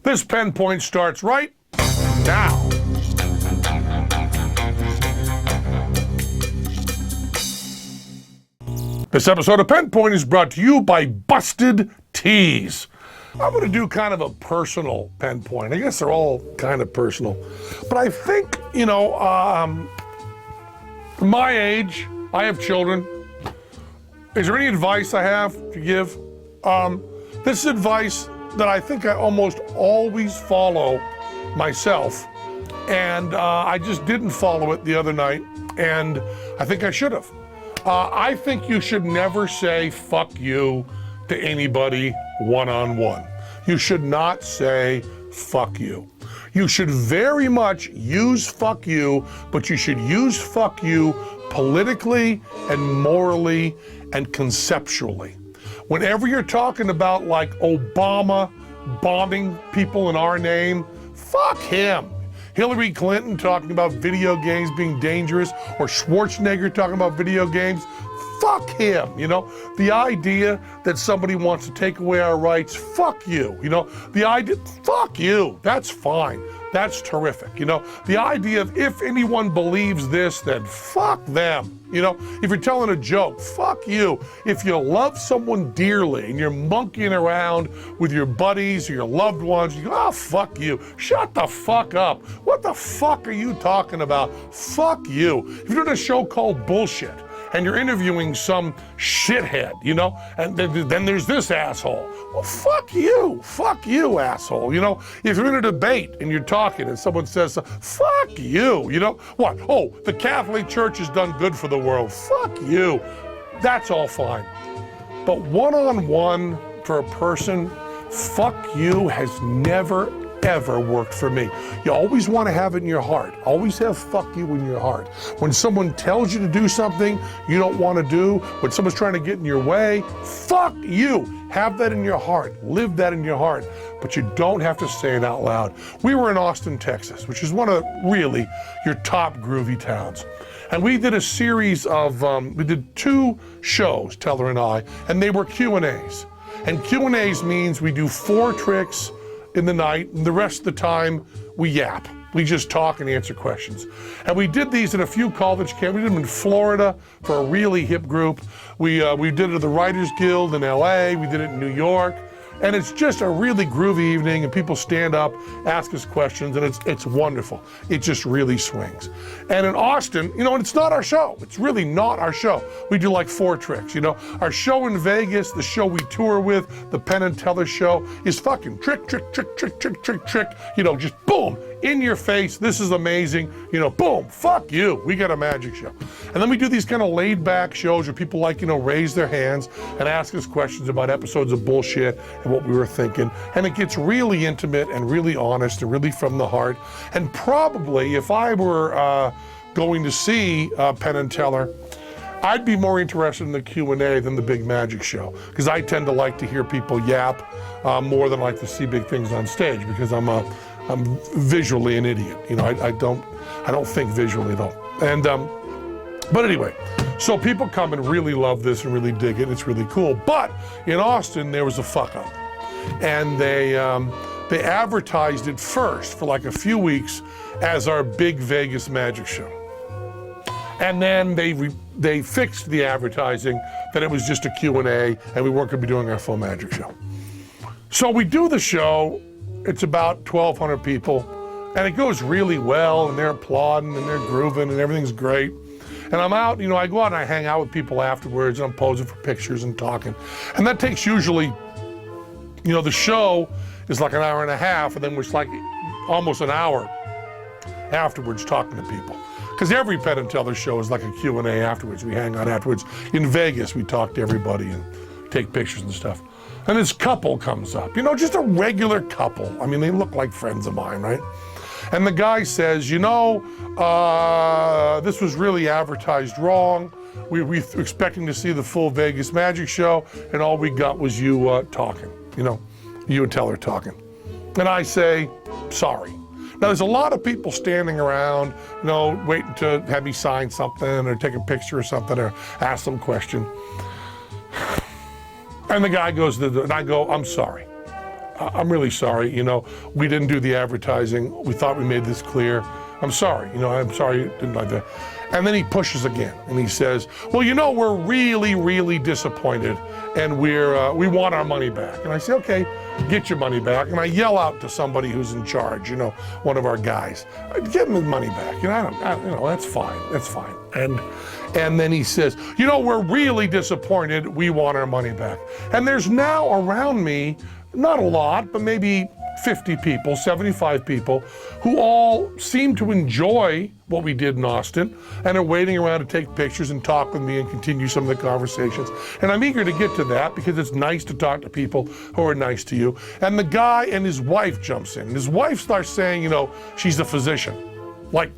This Penn Point starts right now. This episode of Penn Point is brought to you by Busted Tees. I'm going to do kind of a personal Penn Point. I guess they're all kind of personal. But I think, my age, I have children. Is there any advice I have to give? This is advice that I think I almost always follow myself. And I just didn't follow it the other night. And I think I should have. I think you should never say fuck you to anybody one-on-one. You should not say fuck you. You should very much use fuck you, but you should use fuck you politically and morally and conceptually. Whenever you're talking about like Obama bombing people in our name, fuck him. Hillary Clinton talking about video games being dangerous, or Schwarzenegger talking about video games, fuck him, The idea that somebody wants to take away our rights, fuck you, The idea, fuck you, that's fine. That's terrific, The idea of if anyone believes this, then fuck them. If you're telling a joke, fuck you. If you love someone dearly and you're monkeying around with your buddies or your loved ones, you go, oh, fuck you. Shut the fuck up. What the fuck are you talking about? Fuck you. If you're doing a show called Bullshit and you're interviewing some shithead, and then there's this asshole. Well, fuck you, asshole. If you're in a debate and you're talking and someone says, fuck you, what? Oh, the Catholic Church has done good for the world. Fuck you. That's all fine. But one-on-one for a person, fuck you has never, ever worked for me. You always want to have it in your heart. Always have fuck you in your heart. When someone tells you to do something you don't want to do, when someone's trying to get in your way, fuck you. Have that in your heart. Live that in your heart. But you don't have to say it out loud. We were in Austin, Texas, which is one of really your top groovy towns. And we did a series of, we did 2 shows, Teller and I, and they were Q&As. And Q&As means we do 4 tricks in the night, and the rest of the time we yap. We just talk and answer questions. And we did these in a few college camps. We did them in Florida for a really hip group. We did it at the Writers Guild in LA. We did it in New York. And it's just a really groovy evening, and people stand up, ask us questions, and it's wonderful. It just really swings. And in Austin, and it's not our show. It's really not our show. We do like 4 tricks, Our show in Vegas, the show we tour with, the Penn and Teller show, is fucking trick, trick, trick, trick, trick, trick, trick, just boom, in your face, this is amazing, boom, fuck you, we got a magic show. And then we do these kind of laid back shows where people raise their hands and ask us questions about episodes of Bullshit and what we were thinking. And it gets really intimate and really honest and really from the heart. And probably if I were going to see Penn and Teller, I'd be more interested in the Q&A than the big magic show, because I tend to like to hear people yap more than I like to see big things on stage, because I'm visually an idiot. I don't think visually at all. And but anyway, so people come and really love this and really dig it. It's really cool. But in Austin, there was a fuck up, and they advertised it first for like a few weeks as our big Vegas magic show. And then they fixed the advertising that it was just a Q&A and we weren't going to be doing our full magic show. So we do the show. It's about 1,200 people, and it goes really well, and they're applauding and they're grooving and everything's great. And I'm out, I go out and I hang out with people afterwards, and I'm posing for pictures and talking. And that takes usually, the show is like an hour and a half, and then we're like almost an hour afterwards talking to people. Because every Penn and Teller show is like a Q&A afterwards. We hang out afterwards. In Vegas, we talk to everybody and take pictures and stuff. And this couple comes up, just a regular couple. I mean, they look like friends of mine, right? And the guy says, this was really advertised wrong. We were expecting to see the full Vegas magic show, and all we got was you talking, you and Teller talking. And I say, sorry. Now, there's a lot of people standing around, waiting to have me sign something or take a picture or something or ask some question. And the guy goes to the door, and I go, I'm sorry. I'm really sorry. We didn't do the advertising. We thought we made this clear. I'm sorry. I'm sorry. Didn't like that. And then he pushes again, and he says, well, we're really, really disappointed, and we want our money back. And I say, okay, get your money back. And I yell out to somebody who's in charge, one of our guys, get him his money back. That's fine. That's fine. And then he says, we're really disappointed. We want our money back. And there's now around me, not a lot, but maybe 50 people, 75 people, who all seem to enjoy what we did in Austin and are waiting around to take pictures and talk with me and continue some of the conversations. And I'm eager to get to that because it's nice to talk to people who are nice to you. And the guy and his wife jumps in. And his wife starts saying, she's a physician. Like,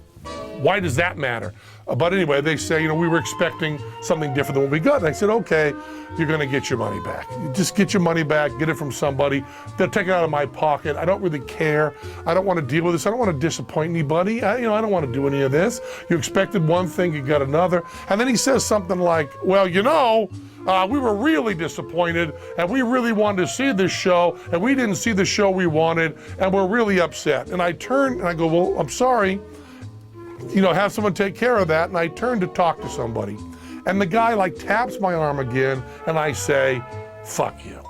why does that matter? But anyway, they say, we were expecting something different than what we got. And I said, okay, you're gonna get your money back. You just get your money back, get it from somebody. They'll take it out of my pocket. I don't really care. I don't wanna deal with this. I don't wanna disappoint anybody. I don't wanna do any of this. You expected one thing, you got another. And then he says something like, well, we were really disappointed and we really wanted to see this show and we didn't see the show we wanted and we're really upset. And I turn and I go, well, I'm sorry. Have someone take care of that. And I turn to talk to somebody. And the guy taps my arm again and I say, fuck you.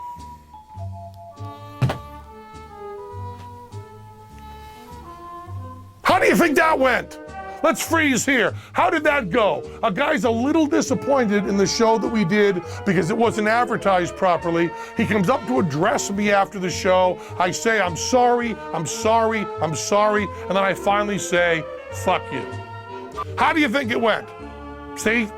How do you think that went? Let's freeze here. How did that go? A guy's a little disappointed in the show that we did because it wasn't advertised properly. He comes up to address me after the show. I say, I'm sorry, I'm sorry, I'm sorry. And then I finally say, fuck you. How do you think it went? See,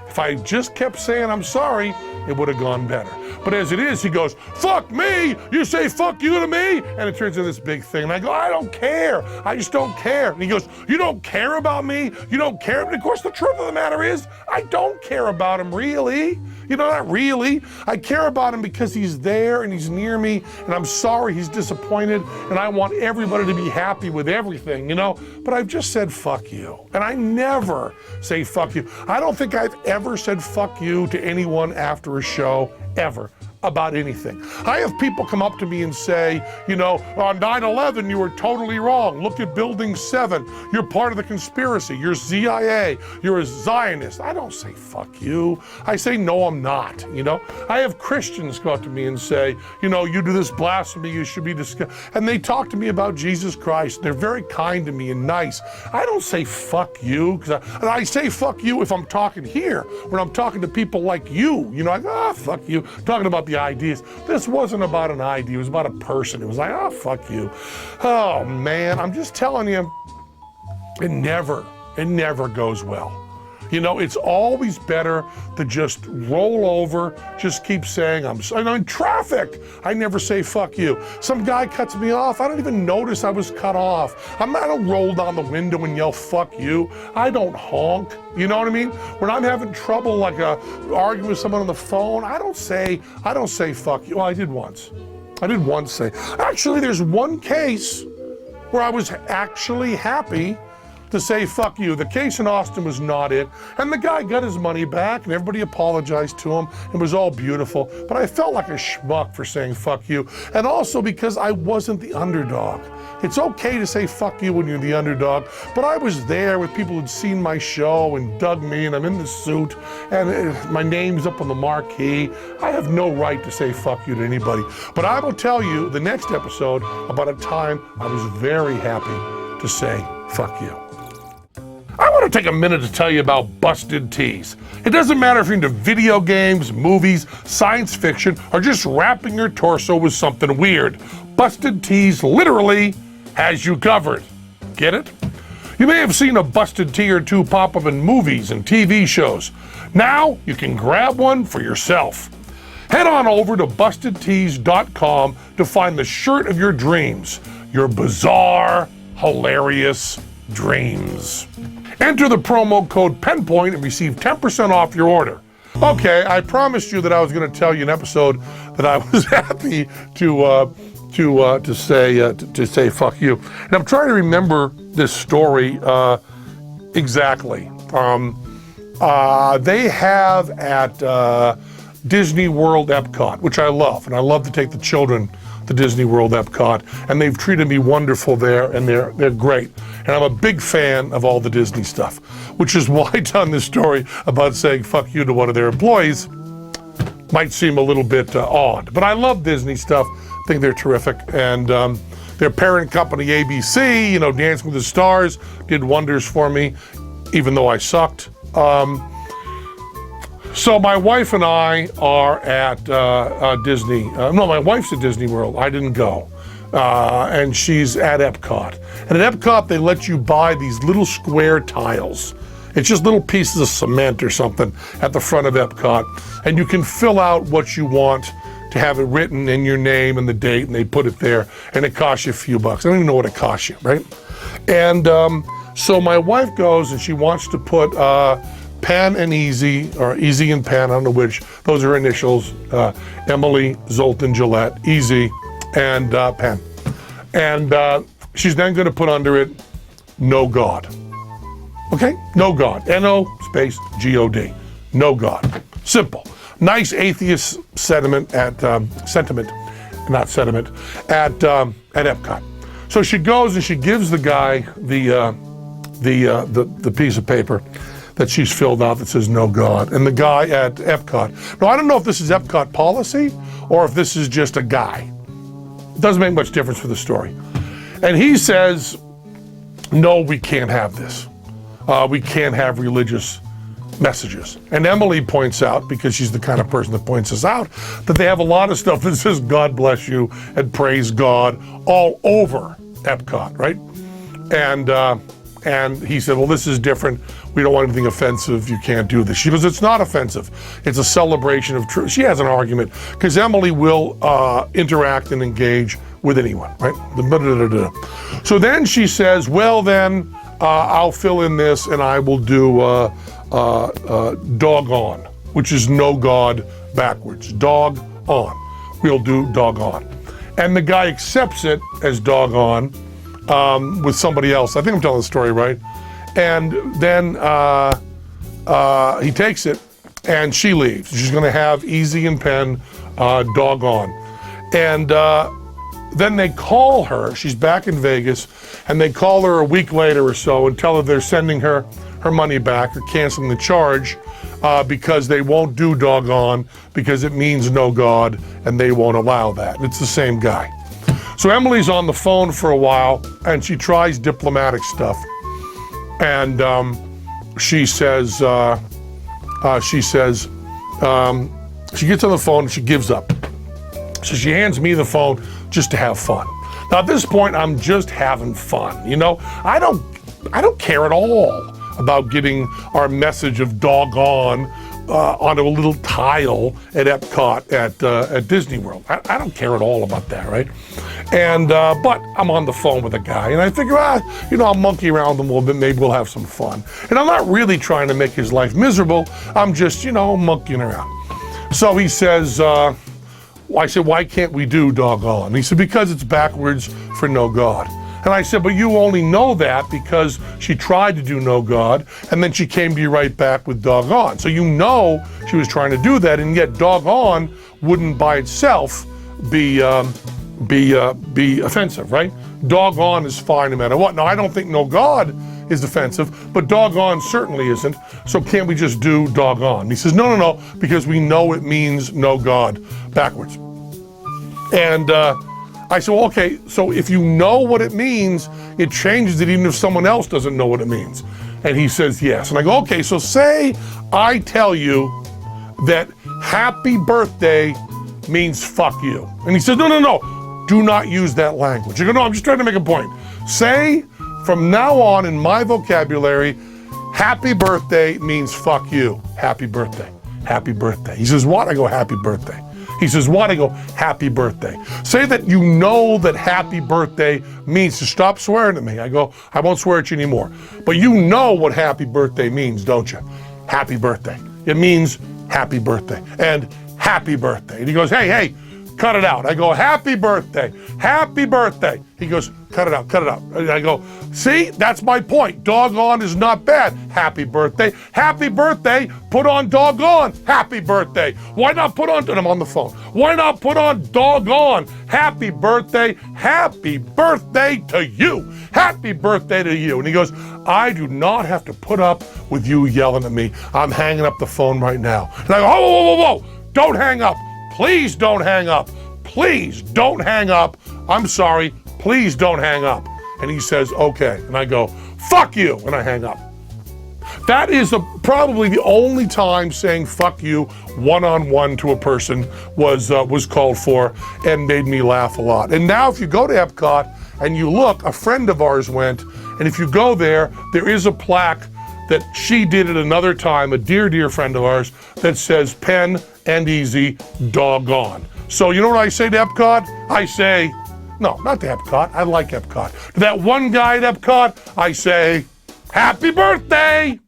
if I just kept saying I'm sorry, it would have gone better. But as it is, he goes, fuck me, you say fuck you to me? And it turns into this big thing. And I go, I don't care, I just don't care. And he goes, you don't care about me? You don't care? And of course, the truth of the matter is, I don't care about him, really. Not really. I care about him because he's there and he's near me, and I'm sorry he's disappointed, and I want everybody to be happy with everything, But I've just said fuck you. And I never say fuck you. I don't think I've ever said fuck you to anyone after a show, ever, about anything. I have people come up to me and say, on 9/11, you were totally wrong. Look at Building 7. You're part of the conspiracy. You're CIA. You're a Zionist. I don't say fuck you. I say, no, I'm not. I have Christians come up to me and say, you do this blasphemy, you should be disgusted. And they talk to me about Jesus Christ. They're very kind to me and nice. I don't say fuck you. And I say fuck you if I'm talking here. When I'm talking to people like you, fuck you. Talking about the ideas. This wasn't about an idea, it was about a person. It was like, fuck you. Oh man, I'm just telling you, it never goes well. It's always better to just roll over, just keep saying, I'm in traffic. I never say fuck you. Some guy cuts me off, I don't even notice I was cut off. I don't roll down the window and yell fuck you. I don't honk. You know what I mean? When I'm having trouble arguing with someone on the phone, I don't say fuck you. Well, I did once say. Actually, there's one case where I was actually happy to say fuck you. The case in Austin was not it. And the guy got his money back and everybody apologized to him. It was all beautiful. But I felt like a schmuck for saying fuck you. And also because I wasn't the underdog. It's okay to say fuck you when you're the underdog, but I was there with people who'd seen my show and dug me, and I'm in the suit, and my name's up on the marquee. I have no right to say fuck you to anybody. But I will tell you the next episode about a time I was very happy to say fuck you. I want to take a minute to tell you about Busted Tees. It doesn't matter if you're into video games, movies, science fiction, or just wrapping your torso with something weird. Busted Tees literally has you covered. Get it? You may have seen a busted tee or two pop up in movies and TV shows. Now you can grab one for yourself. Head on over to bustedtees.com to find the shirt of your dreams. Your bizarre, hilarious dreams. Enter the promo code Penn Point and receive 10% off your order. Okay, I promised you that I was going to tell you an episode that I was happy to say fuck you. And I'm trying to remember this story exactly. They have at Disney World Epcot, which I love, and I love to take the children to Disney World Epcot, and they've treated me wonderful there, and they're great. And I'm a big fan of all the Disney stuff, which is why I done this story about saying fuck you to one of their employees. Might seem a little bit odd, but I love Disney stuff. I think they're terrific, and their parent company ABC, you know, Dancing with the Stars, did wonders for me, even though I sucked. So my wife and I are at Disney. No, my wife's at Disney World. I didn't go. And she's at Epcot. And at Epcot, they let you buy these little square tiles. It's just little pieces of cement or something at the front of Epcot. And you can fill out what you want to have it written in your name and the date, and they put it there, and it costs you a few bucks. I don't even know what it costs you, right? And so my wife goes and she wants to put Penn and Easy, or Easy and Penn, I don't know which, those are initials, Emily, Zoltan, Jillette, Easy, and Penn. And she's then gonna put under it, no God. Okay, no God, N-O space G-O-D, no God, simple. Nice atheist sentiment at Epcot. So she goes and she gives the guy the piece of paper that she's filled out that says no God, and the guy at Epcot. Now I don't know if this is Epcot policy or if this is just a guy. It doesn't make much difference for the story. And he says, no, we can't have this. We can't have religious messages. And Emily points out, because she's the kind of person that points this out, that they have a lot of stuff that says God bless you and praise God all over Epcot, right? And he said, well, this is different. We don't want anything offensive. You can't do this. She goes, it's not offensive. It's a celebration of truth. She has an argument, because Emily will interact and engage with anyone, right? So then she says, well, then I'll fill in this and I will do dog on, which is no God backwards. Dog on. We'll do dog on. And the guy accepts it as dog on with somebody else. I think I'm telling the story right. And then he takes it and she leaves. She's gonna have Easy and Penn dog on. And then they call her, she's back in Vegas, and they call her a week later or so and tell her they're sending her money back or canceling the charge because they won't do dog on because it means no God and they won't allow that. It's the same guy. So Emily's on the phone for a while and she tries diplomatic stuff. And she says, she gets on the phone and she gives up. So she hands me the phone just to have fun. Now at this point, I'm just having fun. You know, I don't care at all about getting our message of dog on onto a little tile at Epcot at Disney World. I don't care at all about that, right? And but I'm on the phone with a guy, and I figure, you know, I'll monkey around with him a little bit. Maybe we'll have some fun. And I'm not really trying to make his life miserable. I'm just, you know, monkeying around. So he says, I said, why can't we do dog on? And he said, because it's backwards for no God. And I said, but you only know that because she tried to do no God, and then she came to you right back with dog on. So you know she was trying to do that, and yet dog on wouldn't by itself be offensive, right? Dog on is fine no matter what. Now, I don't think no God is offensive, but dog on certainly isn't. So can't we just do dog on? And he says, no, because we know it means no God backwards. And I said, well, okay, so if you know what it means, it changes it even if someone else doesn't know what it means. And he says, yes. And I go, okay, so say I tell you that happy birthday means fuck you. And he says, no, do not use that language. I go, no, I'm just trying to make a point. Say from now on in my vocabulary, happy birthday means fuck you. Happy birthday, happy birthday. He says, what? I go, happy birthday. He says, what? I go, happy birthday. Say that you know that happy birthday means to stop swearing at me. I go, I won't swear at you anymore. But you know what happy birthday means, don't you? Happy birthday. It means happy birthday. And happy birthday. And he goes, hey, cut it out. I go, happy birthday, happy birthday. He goes, cut it out, cut it out. And I go, see, that's my point. Doggone is not bad. Happy birthday, put on doggone, happy birthday. Why not put on, and I'm on the phone. Why not put on doggone, happy birthday to you. Happy birthday to you. And he goes, I do not have to put up with you yelling at me. I'm hanging up the phone right now. And I go, whoa, don't hang up. Please don't hang up. Please don't hang up. I'm sorry. Please don't hang up. And he says, okay. And I go, fuck you. And I hang up. That is probably the only time saying fuck you one-on-one to a person was called for and made me laugh a lot. And now if you go to Epcot and you look, a friend of ours went, and if you go there, there is a plaque that she did at another time, a dear friend of ours, that says Penn and Easy doggone. So you know what I say to Epcot? I say, no, not to Epcot, I like Epcot. To that one guy at Epcot, I say, happy birthday!